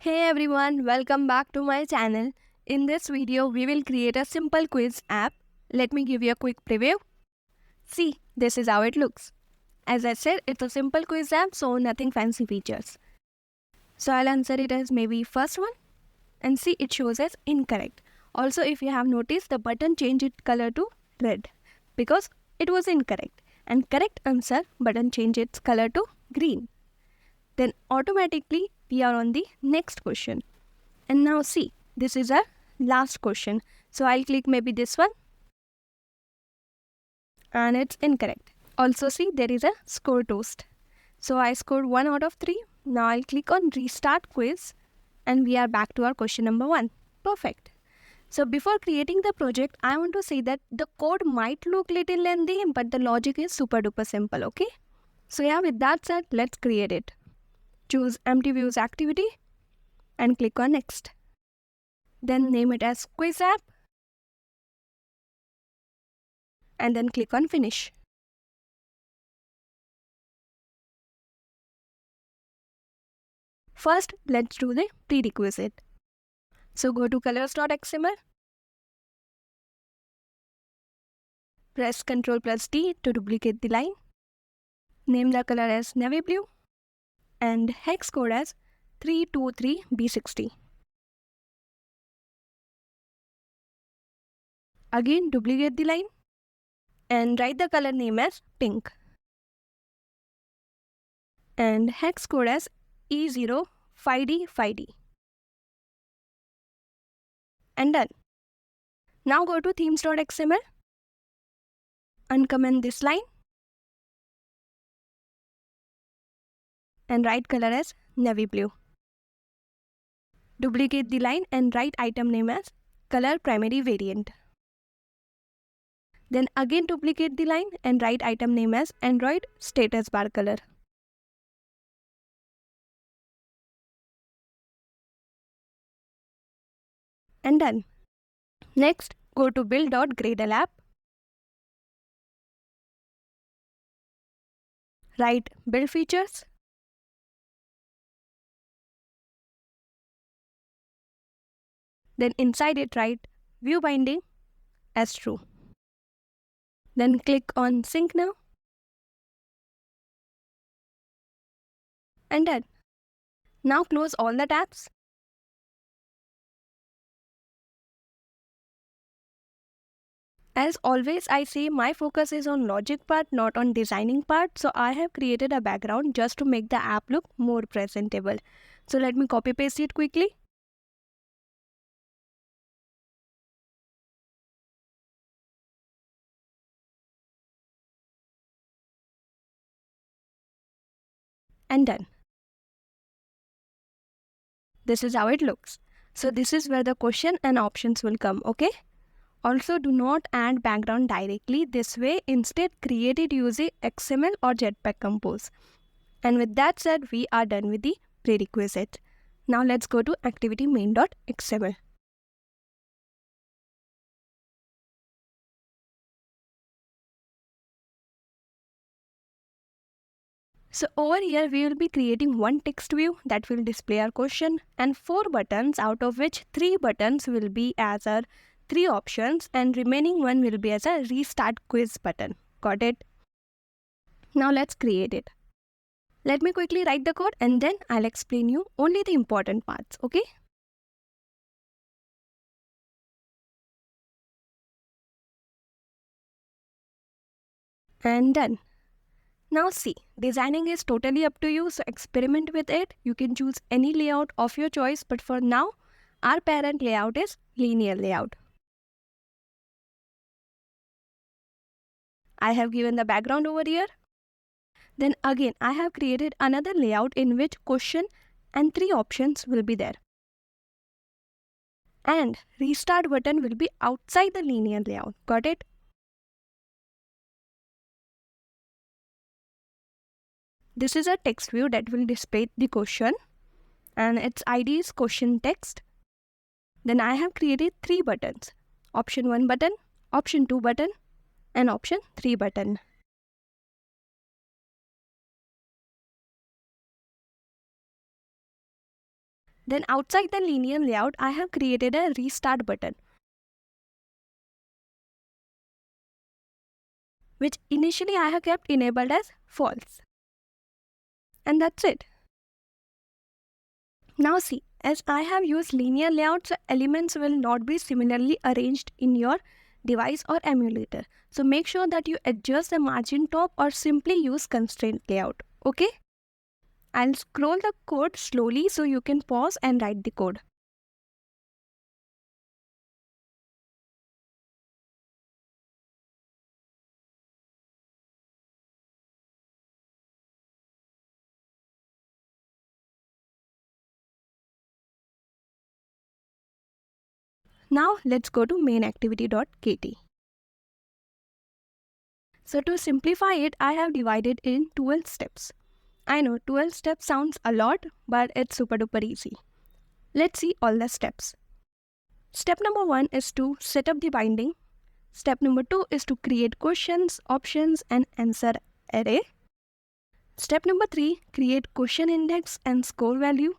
Hey everyone, welcome back to my channel. In this video, we will create a simple quiz app. Let me give you a quick preview. See, this is how it looks. As I said, it's a simple quiz app, so nothing fancy features. So I'll answer it as maybe first one and see it shows as incorrect. Also, if you have noticed, the button changed its color to red because it was incorrect. And correct answer button changed its color to green. Then automatically we are on the next question. And now see, this is our last question. So I'll click maybe this one. And it's incorrect. Also see, there is a score toast. So I scored 1 out of 3. Now I'll click on restart quiz. And we are back to our question number 1. Perfect. So before creating the project, I want to say that the code might look little lengthy, but the logic is super duper simple, okay? So yeah, with that said, let's create it. Choose empty views activity and click on next. Then name it as quiz app and then click on finish. First, let's do the prerequisite. So go to colors.xml, press Ctrl+D to duplicate the line, name the color as navy blue and hex code as 323B60. Again, duplicate the line and write the color name as pink and hex code as E05D5D and done. Now go to themes.xml, uncomment this line and write color as navy blue. Duplicate the line and write item name as color primary variant. Then again duplicate the line and write item name as Android status bar color. And done. Next, go to build.gradle app. Write build features. Then inside it write view binding as true. Then click on sync now. And done. Now close all the tabs. As always, I say my focus is on logic part, not on designing part. So I have created a background just to make the app look more presentable. So let me copy paste it quickly. And done. This is how it looks. So this is where the question and options will come, okay? Also, do not add background directly this way. Instead, create it using XML or Jetpack Compose. And with that said, we are done with the prerequisite. Now let's go to activity main.xml. So over here, we will be creating one text view that will display our question and 4 buttons, out of which 3 buttons will be as our 3 options and remaining one will be as a restart quiz button. Got it? Now let's create it. Let me quickly write the code and then I'll explain you only the important parts, okay? And done. Now see, designing is totally up to you, so experiment with it. You can choose any layout of your choice, but for now, our parent layout is linear layout. I have given the background over here. Then again, I have created another layout in which question and 3 options will be there. And restart button will be outside the linear layout. Got it? This is a text view that will display the question and its ID is question text. Then I have created 3 buttons. Option 1 button, option 2 button and option 3 button. Then outside the linear layout, I have created a restart button, which initially I have kept enabled as false. And that's it. Now see, as I have used linear layouts, the elements will not be similarly arranged in your device or emulator. So make sure that you adjust the margin top or simply use constraint layout. Okay? I'll scroll the code slowly so you can pause and write the code. Now let's go to MainActivity.kt. So to simplify it, I have divided in 12 steps. I know 12 steps sounds a lot, but it's super duper easy. Let's see all the steps. Step number 1 is to set up the binding. Step number 2 is to create questions, options and answer array. Step number 3, create question index and score value.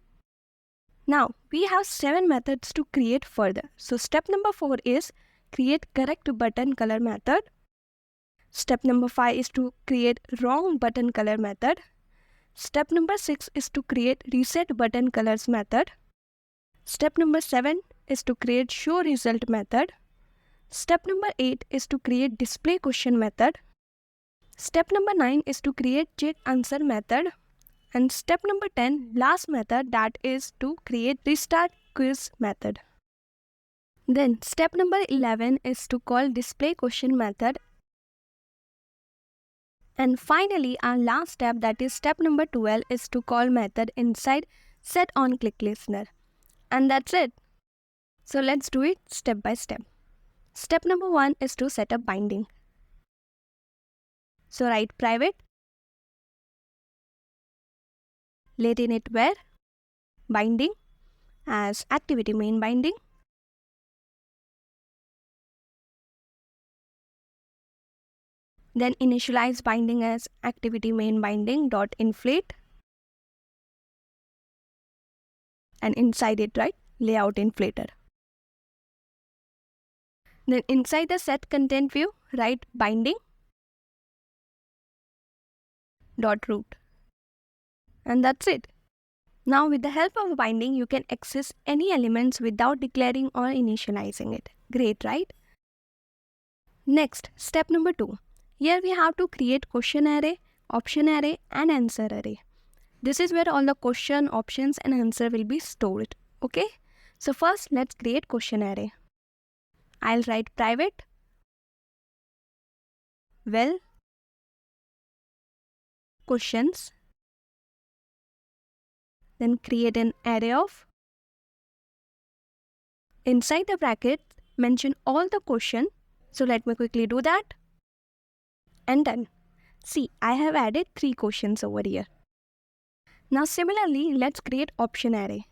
Now we have 7 methods to create further. So step number 4 is create correct button color method. Step number 5 is to create wrong button color method. Step number 6 is to create reset button colors method. Step number 7 is to create show result method. Step number 8 is to create display question method. Step number 9 is to create check answer method. And step number 10, last method, that is to create restart quiz method. Then step number 11 is to call display question method. And finally, our last step, that is step number 12, is to call method inside set on click listener. And that's it. So let's do it step by step. Step number 1 is to set up binding. So write private, let init where binding as activity main binding. Then initialize binding as activity main binding dot inflate. And inside it write layout inflator. Then inside the set content view, write binding dot root. And that's it. Now with the help of binding, you can access any elements without declaring or initializing it. Great, right? Next, step number 2. Here we have to create question array, option array and answer array. This is where all the question, options and answer will be stored. Okay? So first let's create question array. I'll write private, well, questions, then create an array of, inside the bracket mention all the question. So let me quickly do that. And done. See, I have added 3 questions over here. Now similarly, let's create option array.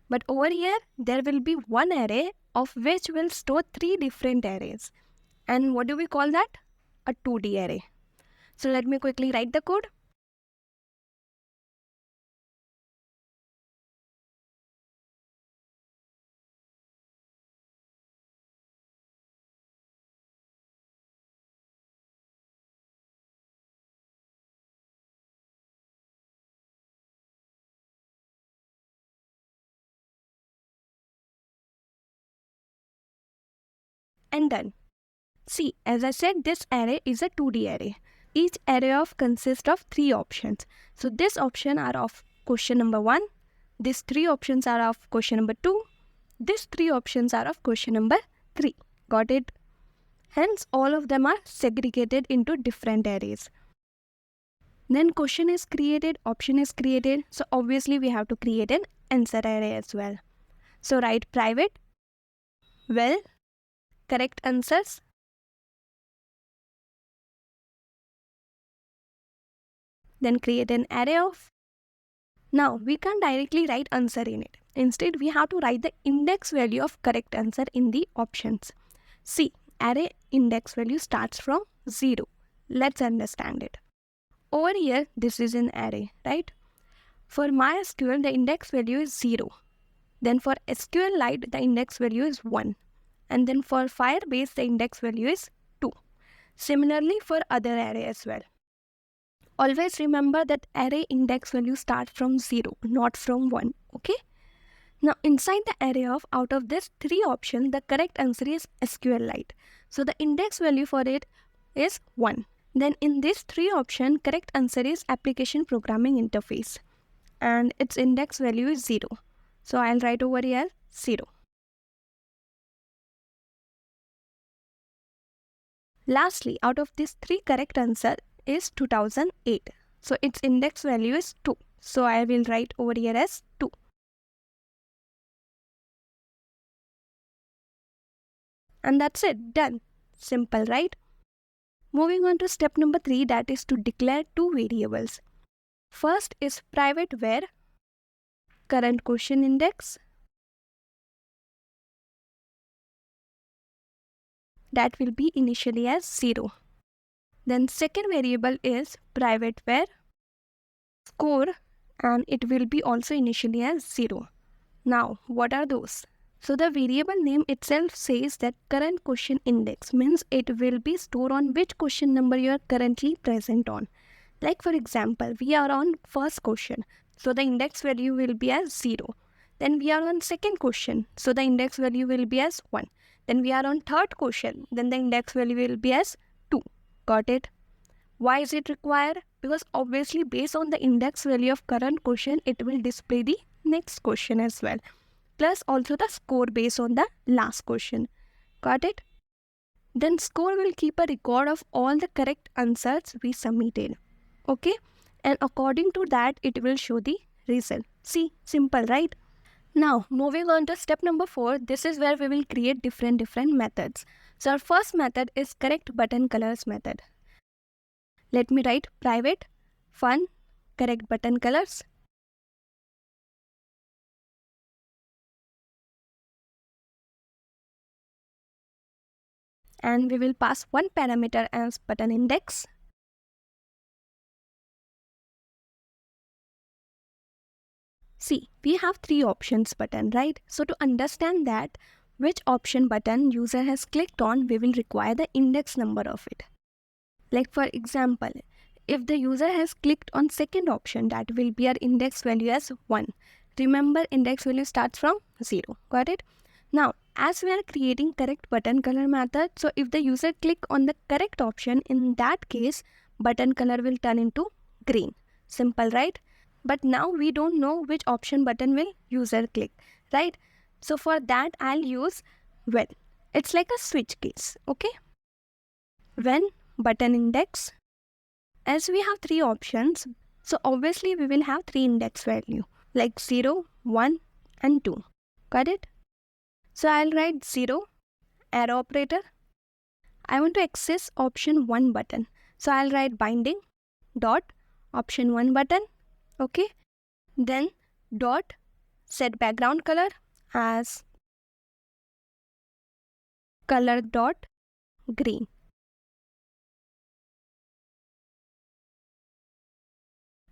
But over here, there will be one array of which will store 3 different arrays. And what do we call that? A 2D array. So let me quickly write the code. And done. See, as I said, this array is a 2D array. Each array consists of 3 options. So this option are of question number 1. These 3 options are of question number 2. These 3 options are of question number 3. Got it? Hence, all of them are segregated into different arrays. Then question is created, option is created. So obviously we have to create an answer array as well. So write private, well, correct answers, then create an array of. Now we can't directly write answer in it. Instead we have to write the index value of correct answer in the options. See, array index value starts from 0. Let's understand it. Over here, this is an array, right? For MySQL, the index value is 0. Then for SQLite, the index value is 1. And then for Firebase, the index value is 2. Similarly for other array as well. Always remember that array index value starts from 0, not from 1. Okay? Now inside the array of out of this 3 options, the correct answer is SQLite. So the index value for it is 1. Then in this 3 option, correct answer is application programming interface. And its index value is 0. So I'll write over here 0. Lastly, out of these 3 correct answer is 2008. So its index value is 2. So I will write over here as 2. And that's it, done. Simple, right? Moving on to step number 3, that is to declare 2 variables. First is private var current question index. That will be initially as 0. Then second variable is private var score, and it will be also initially as 0. Now, what are those? So the variable name itself says that current question index, means it will be stored on which question number you are currently present on. Like for example, we are on first question, so the index value will be as 0. Then we are on second question, so the index value will be as 1. Then we are on third question, then the index value will be as 2. Got it? Why is it required? Because obviously based on the index value of current question, it will display the next question as well. Plus also the score based on the last question. Got it? Then score will keep a record of all the correct answers we submitted. Okay? And according to that, it will show the result. See, simple, right? Now, moving on to step number 4, this is where we will create different methods. So our first method is correct button colors method. Let me write private fun correct button colors. And we will pass one parameter as button index. See, we have 3 options button, right? So to understand that which option button user has clicked on, we will require the index number of it. Like for example, if the user has clicked on second option, that will be our index value as 1. Remember, index value starts from 0. Got it? Now, as we are creating correct button color method, so if the user click on the correct option, in that case, button color will turn into green. Simple, right? But now we don't know which option button will user click, right? So for that, I'll use when. It's like a switch case, okay? When button index, as we have 3 options, so obviously we will have 3 index value like 0, 1 and 2. Got it? So I'll write 0, arrow operator. I want to access option 1 button. So I'll write binding dot option 1 button. Okay. Then dot set background color as color dot green.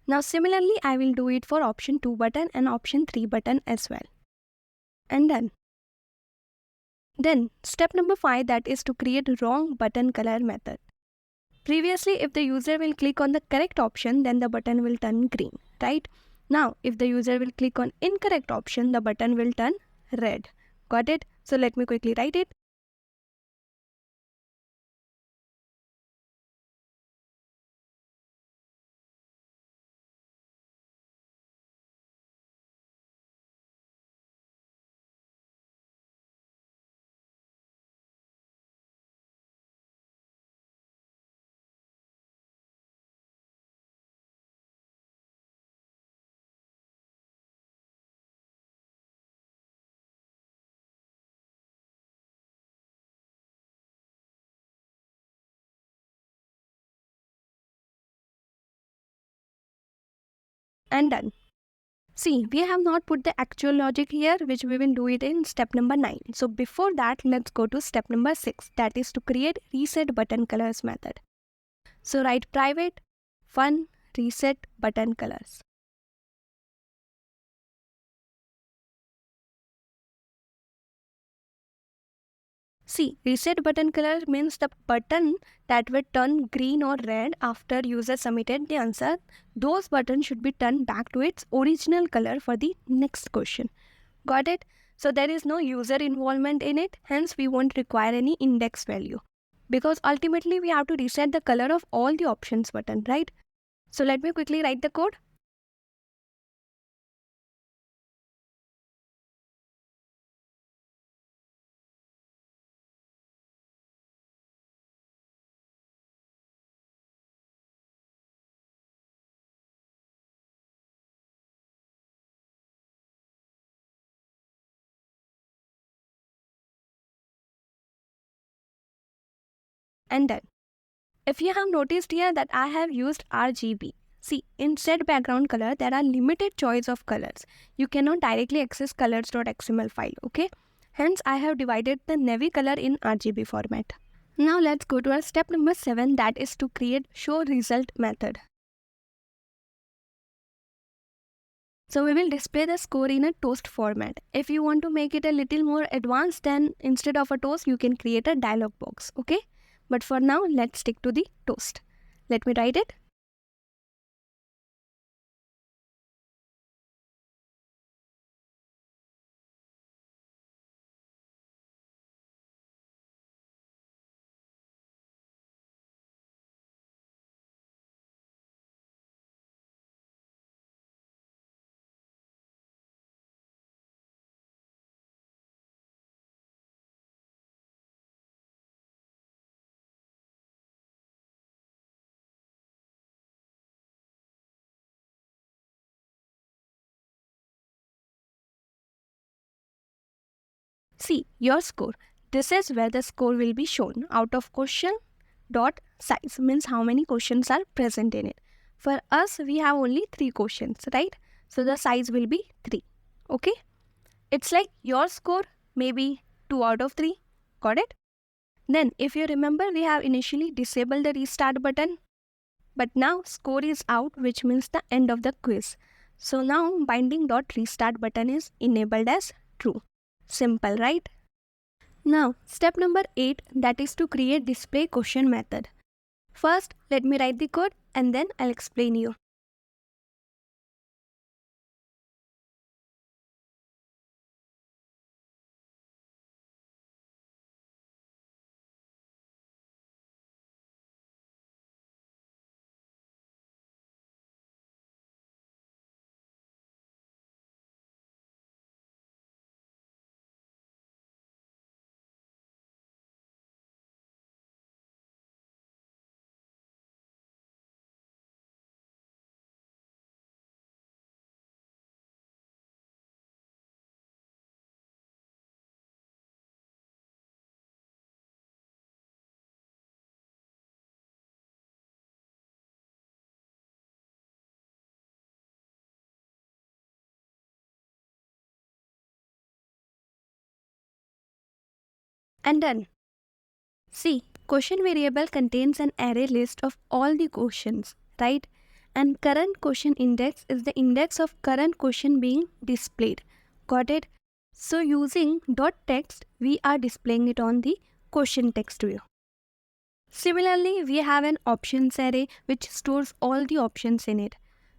Now similarly, I will do it for option 2 button and option 3 button as well. And done. Then step number 5, that is to create wrong button color method. Previously, if the user will click on the correct option, then the button will turn green, right? Now, if the user will click on incorrect option, the button will turn red. Got it? So let me quickly write it. And done. See, we have not put the actual logic here, which we will do it in step number 9. So before that, let's go to step number 6, that is to create reset button colors method. So write private fun reset button colors. See, reset button color means the button that will turn green or red after user submitted the answer. Those buttons should be turned back to its original color for the next question. Got it? So there is no user involvement in it, hence we won't require any index value. Because ultimately we have to reset the color of all the options button, right? So let me quickly write the code. And done. If you have noticed here that I have used RGB. See, in set background color, there are limited choice of colors. You cannot directly access colors.xml file, okay? Hence, I have divided the navy color in RGB format. Now let's go to our step number 7, that is to create show result method. So we will display the score in a toast format. If you want to make it a little more advanced, then instead of a toast, you can create a dialog box, okay? But for now, let's stick to the toast. Let me write it. See, your score. This is where the score will be shown. Out of question dot size means how many questions are present in it. For us, we have only 3 questions, right? So the size will be 3. Okay? It's like your score maybe 2 out of 3. Got it? Then, if you remember, we have initially disabled the restart button. But now score is out, which means the end of the quiz. So now binding.restart button is enabled as true. Simple, right? Now, step number 8, that is to create display question method. First, let me write the code and then I'll explain you. And done. See, question variable contains an array list of all the questions, right? And current question index is the index of current question being displayed. Got it? So using dot text, we are displaying it on the question text view. Similarly, we have an options array which stores all the options in it.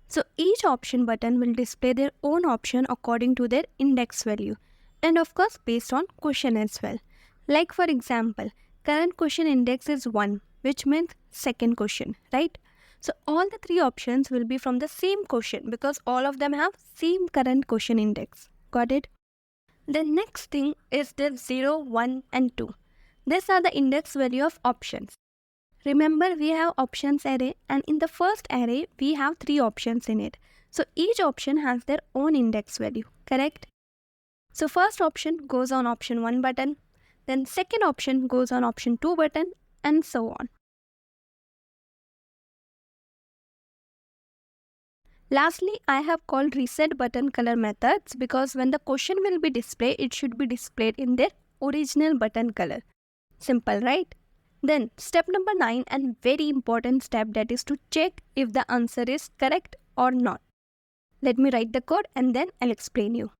So each option button will display their own option according to their index value, and of course based on question as well. Like for example, current question index is 1, which means second question, right? So all the 3 options will be from the same question because all of them have same current question index. Got it? The next thing is the 0, 1 and 2. These are the index value of options. Remember, we have options array, and in the first array we have 3 options in it. So each option has their own index value, correct? So first option goes on option 1 button, then second option goes on option 2 button, and so on. Lastly, I have called reset button color methods because when the question will be displayed, it should be displayed in their original button color. Simple, right? Then step number 9, and very important step, that is to check if the answer is correct or not. Let me write the code and then I'll explain you.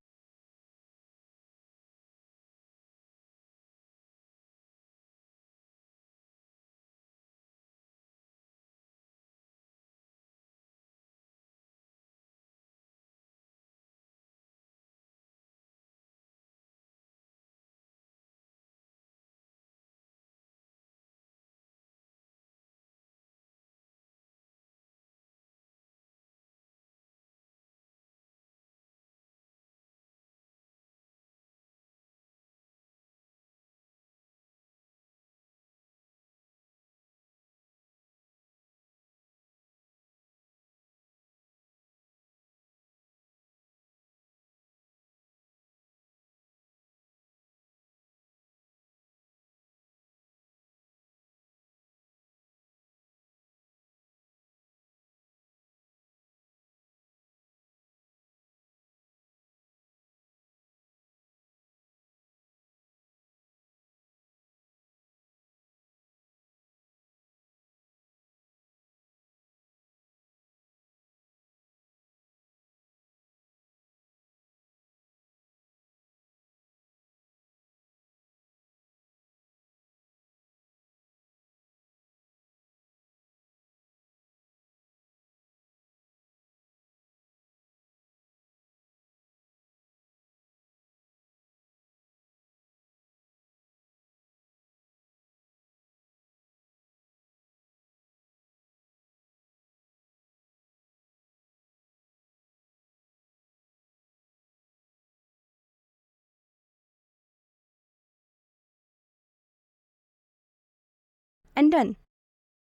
And done.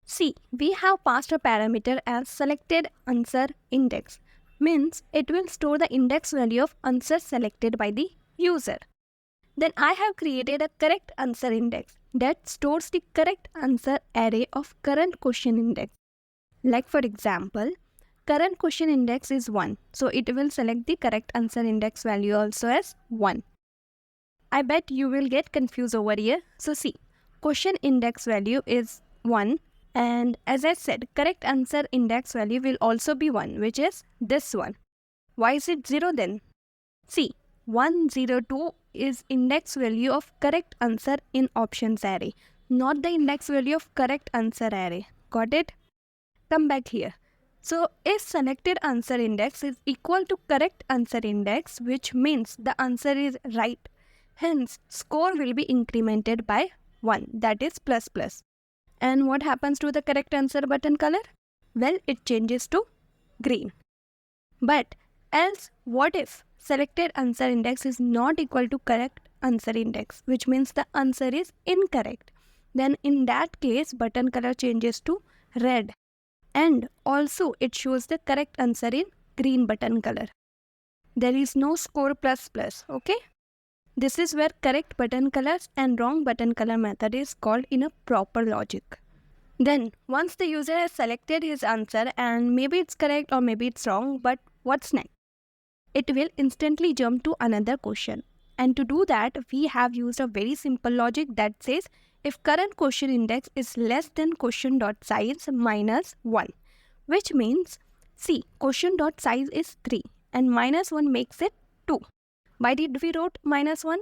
See, we have passed a parameter as selected answer index. Means it will store the index value of answer selected by the user. Then I have created a correct answer index that stores the correct answer array of current question index. Like for example, current question index is 1. So it will select the correct answer index value also as 1. I bet you will get confused over here. So see, question index value is 1, and as I said, correct answer index value will also be 1, which is this one. Why is it 0 then? See, 102 is index value of correct answer in options array, not the index value of correct answer array. Got it? Come back here. So if selected answer index is equal to correct answer index, which means the answer is right, hence score will be incremented by 1, that is plus plus. And what happens to the correct answer button color? Well, it changes to green. But else, what if selected answer index is not equal to correct answer index, which means the answer is incorrect? Then in that case, button color changes to red. And also it shows the correct answer in green button color. There is no score plus plus, okay? This is where correct button colors and wrong button color method is called in a proper logic. Then once the user has selected his answer and maybe it's correct or maybe it's wrong, but what's next? It will instantly jump to another question. And to do that, we have used a very simple logic that says if current question index is less than question.size minus 1, which means, see, question.size is 3 and minus 1 makes it 2. Why did we wrote minus 1?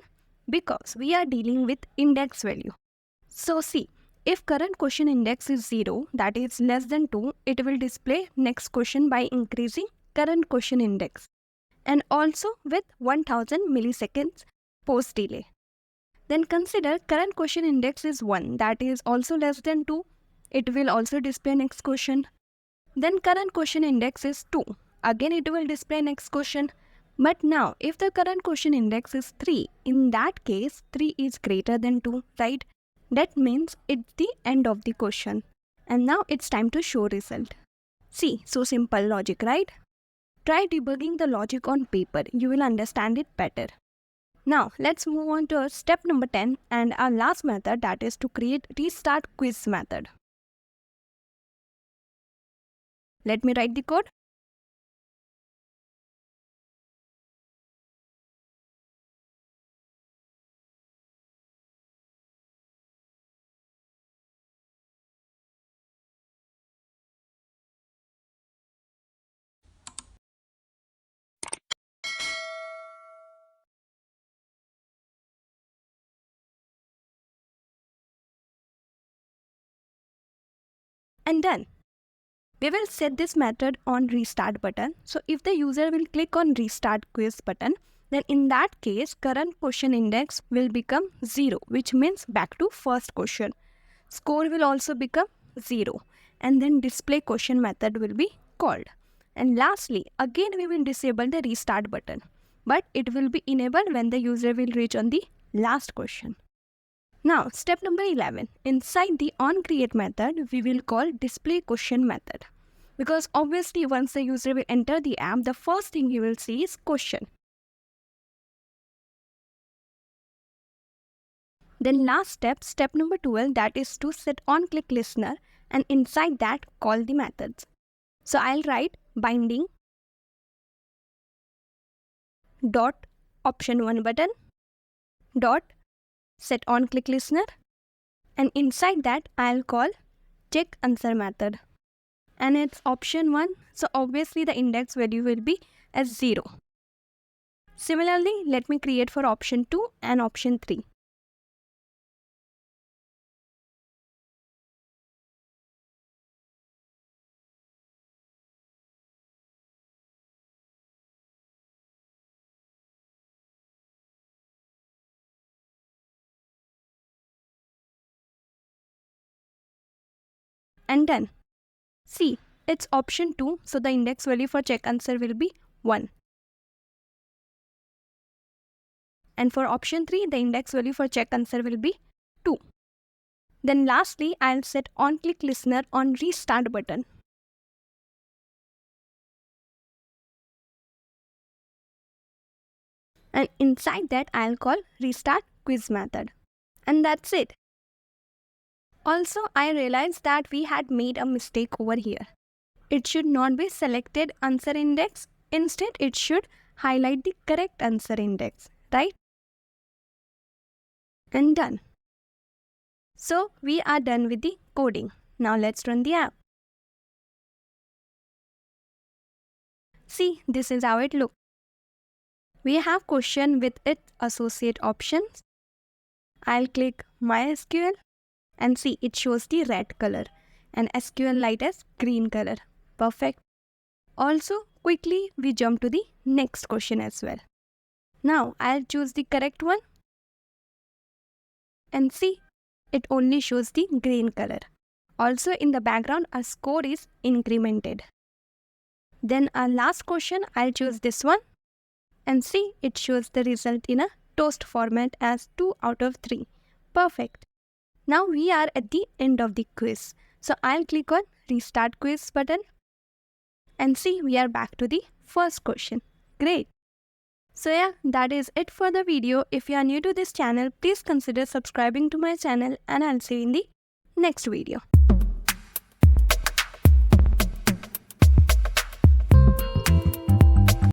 Because we are dealing with index value. So see, if current question index is 0, that is less than 2, it will display next question by increasing current question index, and also with 1000 milliseconds post delay. Then consider current question index is 1, that is also less than 2. It will also display next question. Then current question index is 2. Again it will display next question. But now if the current question index is 3, in that case 3 is greater than 2, right? That means it's the end of the question. And now it's time to show result. See, so simple logic, right? Try debugging the logic on paper. You will understand it better. Now let's move on to step number 10 and our last method, that is to create restart quiz method. Let me write the code. and done. We will set this method on restart button. So if the user will click on restart quiz button, then in that case current question index will become 0, which means back to first question. Score will also become 0, and then display question method will be called. And lastly, again we will disable the restart button, but it will be enabled when the user will reach on the last question. Now, step number 11. Inside the onCreate method, we will call display question method. Because obviously once the user will enter the app, the first thing he will see is question. Then last step, step number 12, that is to set onClick listener, and inside that call the methods. So I'll write binding dot option 1 button dot set onClick listener, and inside that I'll call check answer method, and it's option 1, so obviously the index value will be as 0. Similarly, let me create for option 2 and option 3. And done. See, it's option 2, so the index value for check answer will be 1. And for option 3, the index value for check answer will be 2. Then lastly, I'll set onClick listener on restart button. And inside that, I'll call restart quiz method. And that's it. Also, I realized that we had made a mistake over here. It should not be selected answer index. Instead, it should highlight the correct answer index, right? And done. So, we are done with the coding. Now let's run the app. See, this is how it looks. We have question with its associate options. I'll click MySQL and see it shows the red color and SQLite as green color. Perfect. Also, quickly we jump to the next question as well. Now I'll choose the correct one and see it only shows the green color. Also in the background our score is incremented. Then our last question, I'll choose this one and see it shows the result in a toast format as 2 out of 3. Perfect. Now we are at the end of the quiz. So I'll click on restart quiz button and see we are back to the first question. Great. So yeah, that is it for the video. If you are new to this channel, please consider subscribing to my channel, and I'll see you in the next video.